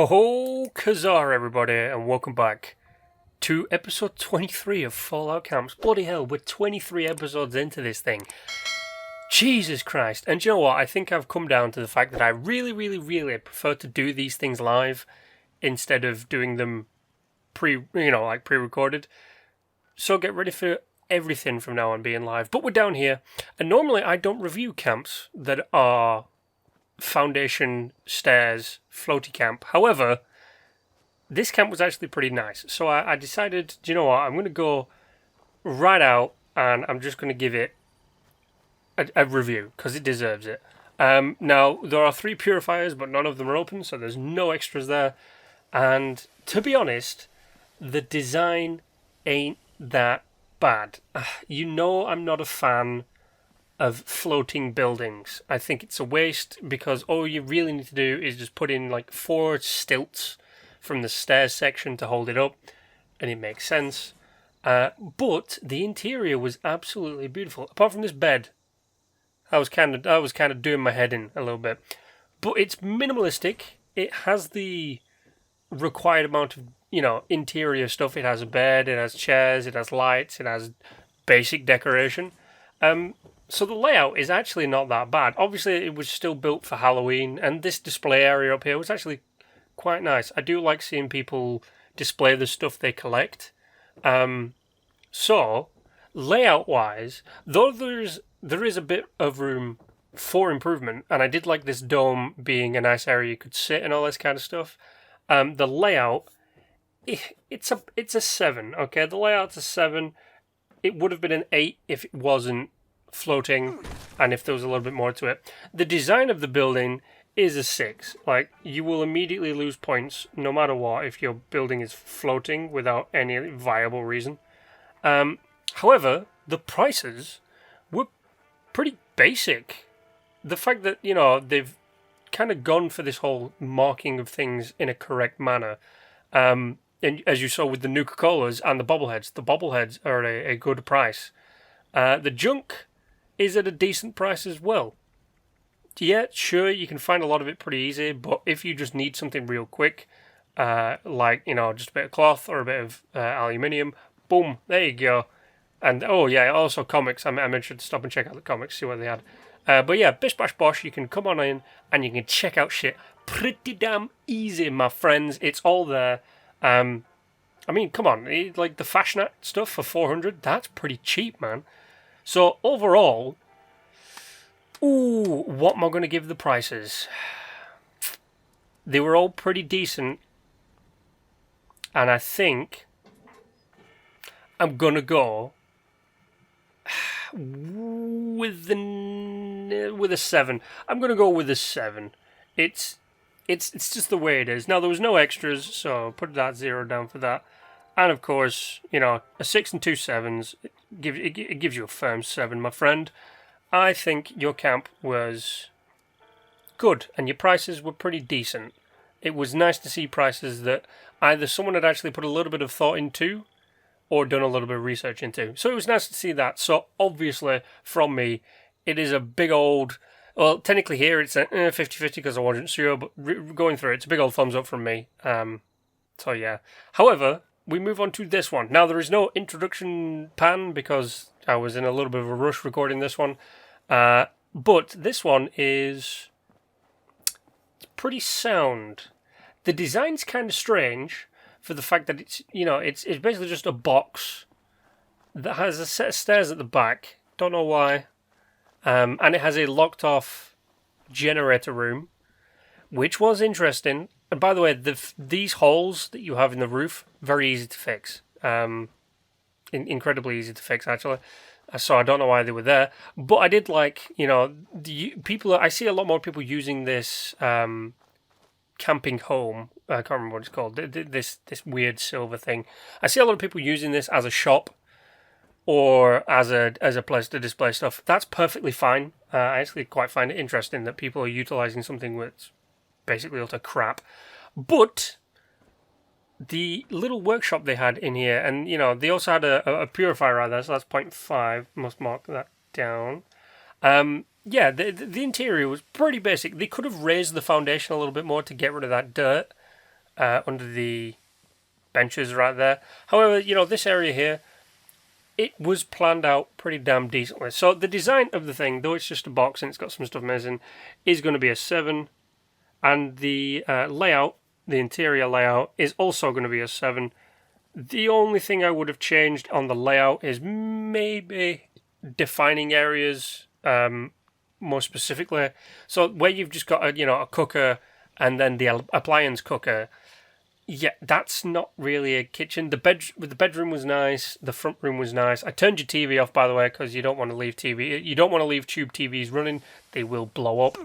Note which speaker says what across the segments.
Speaker 1: Ho Kazar, everybody, and welcome back to episode 23 of Fallout Camps. Bloody hell, we're 23 episodes into this thing. Jesus Christ. And do you know what? I think I've come down to the fact that I really prefer to do these things live instead of doing them pre-recorded. So get ready for everything from now on being live. But we're down here, and normally I don't review camps that are foundation, stairs, floaty camp. However, this camp was actually pretty nice. So I decided, do you know what? I'm going to go right out and I'm just going to give it a review because it deserves it. Now, there are 3 purifiers, but none of them are open, so there's no extras there. And to be honest, the design ain't that bad. You know I'm not a fan of floating buildings. I think it's a waste because all you really need to do is just put in like 4 stilts from the stairs section to hold it up, and it makes sense. But the interior was absolutely beautiful. Apart from this bed, I was kind of doing my head in a little bit. But it's minimalistic. It has the required amount of interior stuff. It has a bed, it has chairs, it has lights, it has basic decoration. So the layout is actually not that bad. Obviously, it was still built for Halloween, and this display area up here was actually quite nice. I do like seeing people display the stuff they collect. So, layout-wise, though there is a bit of room for improvement, and I did like this dome being a nice area you could sit and all this kind of stuff. The layout, it's a 7, okay? The layout's a 7. It would have been an 8 if it wasn't floating and if there was a little bit more to it. The design of the building is a 6. Like, you will immediately lose points no matter what if your building is floating without any viable reason. However, the prices were pretty basic. The fact that, they've kind of gone for this whole marking of things in a correct manner. And as you saw with the Nuka-Colas and the bobbleheads are at a good price. The junk is at a decent price as well. Yeah, sure, you can find a lot of it pretty easy, but if you just need something real quick, like, just a bit of cloth or a bit of aluminium, boom, there you go. And, also comics. I mentioned to stop and check out the comics, see what they had. But yeah, bish bash bosh, you can come on in and you can check out shit pretty damn easy, my friends. It's all there. Come on, like the Fashionette stuff for 400, that's pretty cheap, man. So overall, what am I going to give the prices? They were all pretty decent, and I think I'm going to go with a 7. I'm going to go with a 7. It's just the way it is. Now, there was no extras, so put that 0 down for that. And of course, a 6 and 2 7s, it gives you a firm 7, my friend. I think your camp was good, and your prices were pretty decent. It was nice to see prices that either someone had actually put a little bit of thought into, or done a little bit of research into. So it was nice to see that. So obviously, from me, it is a big old... Well, technically here it's a 50-50 because I wasn't sure, but going through it, it's a big old thumbs up from me. So yeah. However, we move on to this one. Now, there is no introduction pan because I was in a little bit of a rush recording this one. But this one is pretty sound. The design's kind of strange for the fact that it's basically just a box that has a set of stairs at the back. Don't know why. And it has a locked off generator room, which was interesting. And by the way, these holes that you have in the roof, very easy to fix. Incredibly easy to fix, actually. So I don't know why they were there. But I did like, I see a lot more people using this camping home. I can't remember what it's called. This weird silver thing. I see a lot of people using this as a shop or as a place to display stuff. That's perfectly fine. I actually quite find it interesting that people are utilizing something that's basically utter crap. But the little workshop they had in here, and they also had a purifier right there, so that's 0.5. Must mark that down. Yeah, the interior was pretty basic. They could have raised the foundation a little bit more to get rid of that dirt. under the benches right there. However, this area here, it was planned out pretty damn decently. So the design of the thing, though it's just a box and it's got some stuff missing, is going to be a 7. And the layout, the interior layout, is also going to be a 7. The only thing I would have changed on the layout is maybe defining areas more specifically. So where you've just got a cooker and then the appliance cooker, yeah, that's not really a kitchen. The bedroom was nice. The front room was nice. I turned your TV off, by the way, because you don't want to leave You don't want to leave tube TVs running. They will blow up.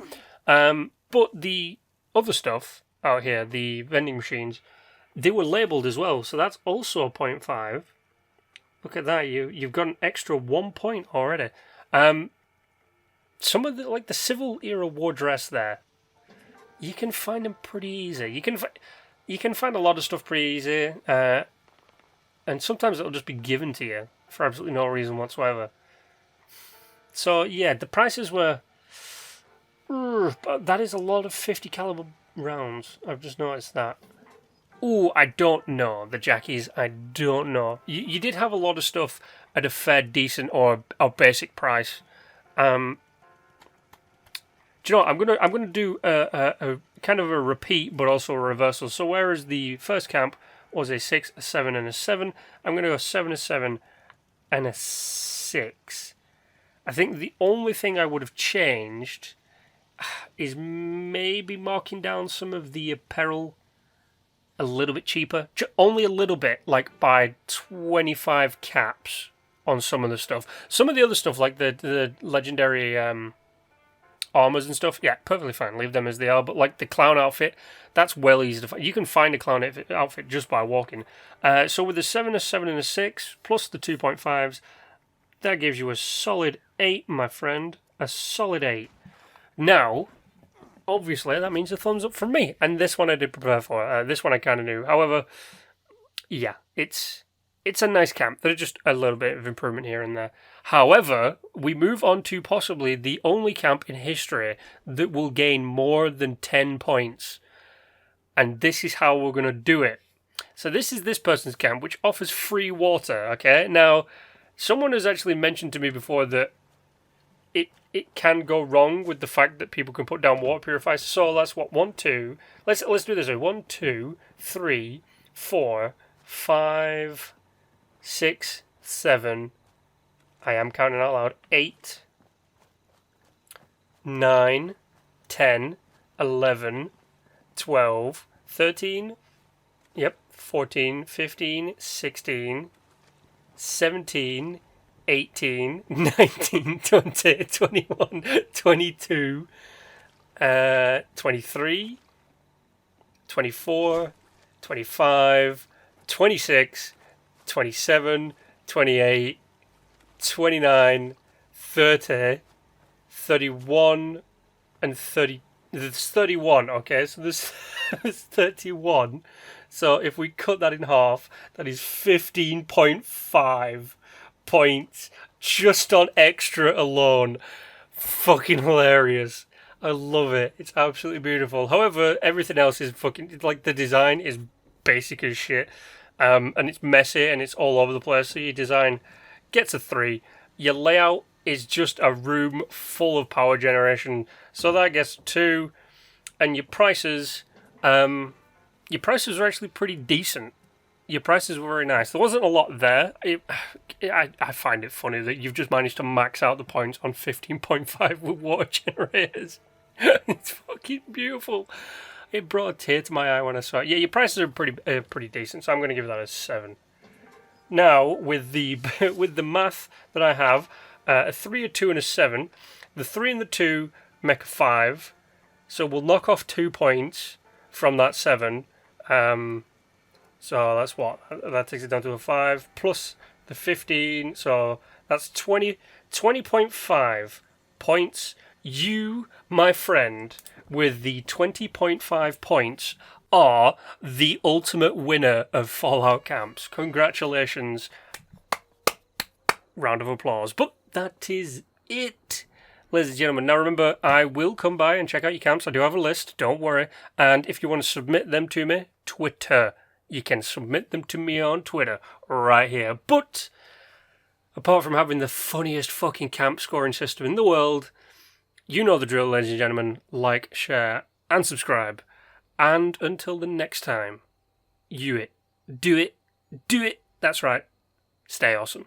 Speaker 1: But the other stuff out here, the vending machines, they were labelled as well. So that's also a 0.5. Look at that. You've got an extra 1 point already. Some of the civil era wardress there, you can find them pretty easy. You can find a lot of stuff pretty easy, and sometimes it'll just be given to you for absolutely no reason whatsoever. So yeah, the prices were... But that is a lot of 50 caliber rounds. I've just noticed that. Ooh, I don't know. The jackies, I don't know. You did have a lot of stuff at a fair, decent, or basic price. Do you know what? I'm gonna do a kind of a repeat, but also a reversal. So whereas the first camp was a 6, a 7, and a 7, I'm gonna go 7, a 7, and a 6. I think the only thing I would have changed is maybe marking down some of the apparel a little bit cheaper, only a little bit, like by 25 caps on some of the stuff. Some of the other stuff, like the legendary armors and stuff, yeah, perfectly fine. Leave them as they are. But like the clown outfit, that's well easy to find. You can find a clown outfit just by walking. So with the 7, a 7, and a 6, plus the 2.5s, that gives you a solid 8, my friend. A solid 8. Now, obviously, that means a thumbs up from me. And this one I did prepare for. This one I kind of knew. However, yeah, it's a nice camp. There's just a little bit of improvement here and there. However, we move on to possibly the only camp in history that will gain more than 10 points. And this is how we're going to do it. So this is this person's camp, which offers free water, okay? Now, someone has actually mentioned to me before that it can go wrong with the fact that people can put down water purifiers. So that's what, 1, 2... Let's do this. 1, 2, 3, 4, 5... 6, 7, I am counting out loud, 8, 9, 10, 11, 12, 13, 14, 15, 16, 17, 18, 19, 20, 21, 22, 23, 24, 25, 26, 27, 28, 29, 30, 31, and 30. There's 31, okay? So there's 31. So if we cut that in half, that is 15.5 points just on extra alone. Fucking hilarious. I love it. It's absolutely beautiful. However, everything else is fucking... Like, the design is basic as shit. And it's messy and it's all over the place. So your design gets a 3. Your layout is just a room full of power generation. So that gets 2. And your prices... are actually pretty decent. Your prices were very nice. There wasn't a lot there. I find it funny that you've just managed to max out the points on 15.5 with water generators. It's fucking beautiful. It brought a tear to my eye when I saw it. Yeah, your prices are pretty decent, so I'm going to give that a 7. Now, with the math that I have, a 3, a 2, and a 7, the 3 and the 2 make a 5, so we'll knock off 2 points from that 7. So that's what? That takes it down to a 5, plus the 15, so that's 20.5 points. You, my friend, with the 20.5 points, are the ultimate winner of Fallout Camps. Congratulations. Round of applause. But that is it. ladies and gentlemen. Now remember, I will come by and check out your camps. I do have a list, don't worry. And if you want to submit them to me, Twitter. You can submit them to me on Twitter, right here. But, apart from having the funniest fucking camp scoring system in the world, you know the drill, ladies and gentlemen. Like, share, and subscribe. And until the next time, do it. That's right. Stay awesome.